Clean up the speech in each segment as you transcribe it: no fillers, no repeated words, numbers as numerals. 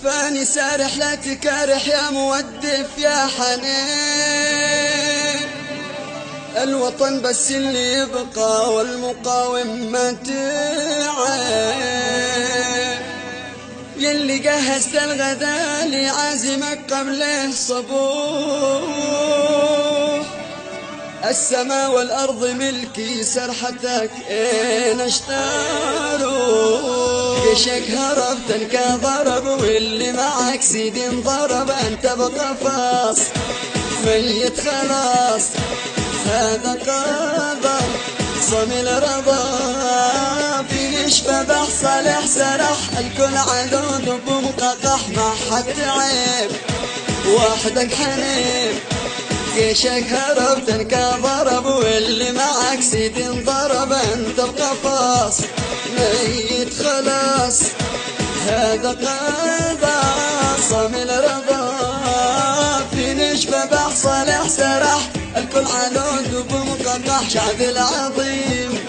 فاني سارح لا تكارح يا مودف يا حنين، الوطن بس اللي يبقى والمقاوم ما تعب، يلي جهزت الغدا عازمك قبله صبوح، السما والأرض ملكي سرحتك إن اشتروا، جيشك هرب تنكا ضرب واللي معك سيد انضرب، أنت بقفاص ميت خلاص هذا قدر صمل رضا، في نشفى بح صالح سرح الكل عدود بمقاقح ما حد عيب وحدك حنيب، جيشك هرب تنكا ضرب واللي معك سيد انضرب، انت بقفاص ميت خلاص هذا قدر صمل رضا، في نشفى بح صالح سرح الكل عنود بمقطع، شعب العظيم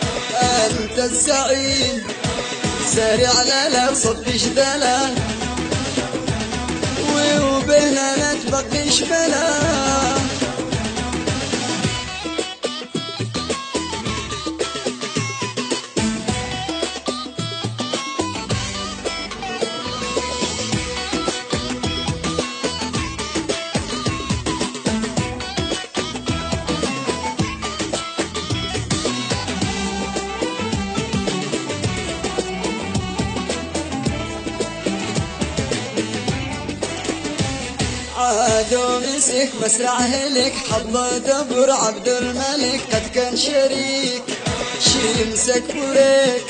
انت الزعيم سارع لا صدش دلال وبهنا لا تبقيش بلا. عادوا مسك مسرع هلك حظ دبر عبد الملك قد كان شريك شيمسك فريك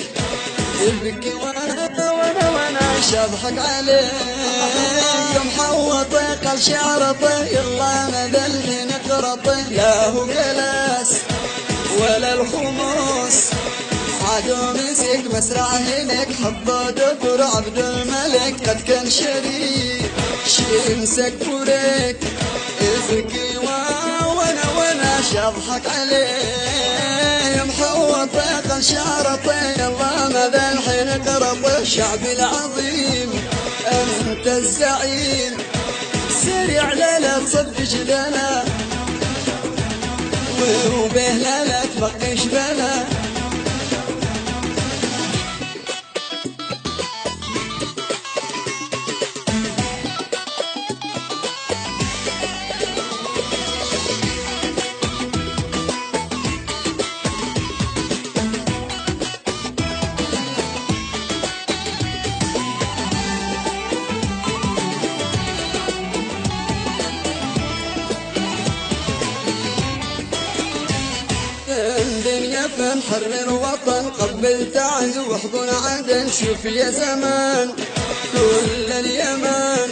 يبكي وانا شبحك عليك، يوم حوطي قال شعرطي يلا مدى اللي نقرطي لا هو جلاس ولا الخموس، عادوا مسك مسرع هلك حظ دبر عبد الملك قد كان شريك شيمسك فريك يبكي وانا شضحك عليه، يوم حوطي قال شعرطي يلا ماذا الحين قرطي، الشعب العظيم انت الزعيم سريع لا تصدش لنا وبه لا تبقيش بلا. الدنيا فنحرر وطن قبل تعز واحضن عدن، شوف يا زمان كل اليمن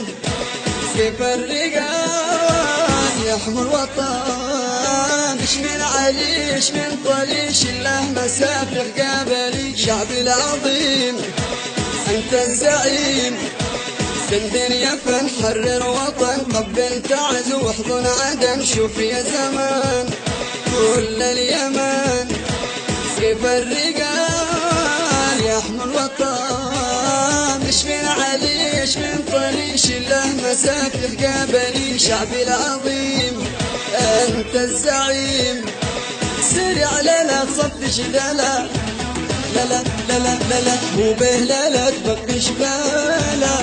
كيف الرجال يحمل وطن، ايش من علي ايش من طليش الله مسافر قابلي، شعب العظيم انت الزعيم الدنيا فنحرر وطن قبل تعز واحضن عدن، شوف يا زمان كل اليمن كيف الرجال يحمل وطن، ايش من علي ايش من طريش الله مسافر قابلي، شعب العظيم انت الزعيم سريع لا تصدش لا لا لا لا لا لا لا مو به لا تبقيش بالا.